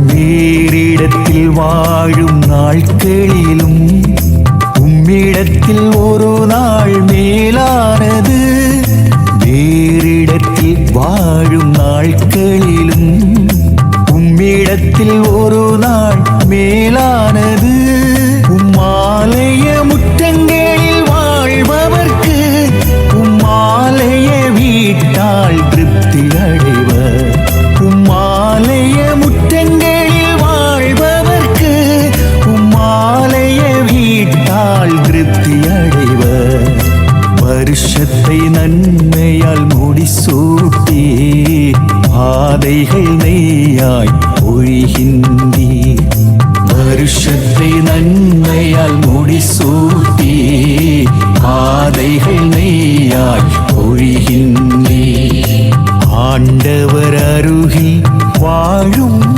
வேறிடத்தில் வாழும் நாட்களிலும் உம்மிடத்தில் ஒரு நாள் மேலானது. வேறிடத்தில் வாழும் நாட்களிலும் உம்மிடத்தில் ஒரு நாள் மேலானது. உம்மாலய முற்றங்களில் வாழ்பவர்க்கு உம்மாலய வீட்டால் திருப்தி அடைவர். உம்மாலய முற்றங்களில் வாழ்பவர்க்கு உம்மாலய வீட்டால் திருப்தி அடைவர். வருஷத்தை நன்மையால் முடிசூட்டி பாதைகள் நெய்யாய் ஒழிகின்றீர். வருஷத்தை நன்மையால் முடிசூட்டி பாதைகள் நெய்யாய் ஒழிகின்றீர். ஆண்டவர்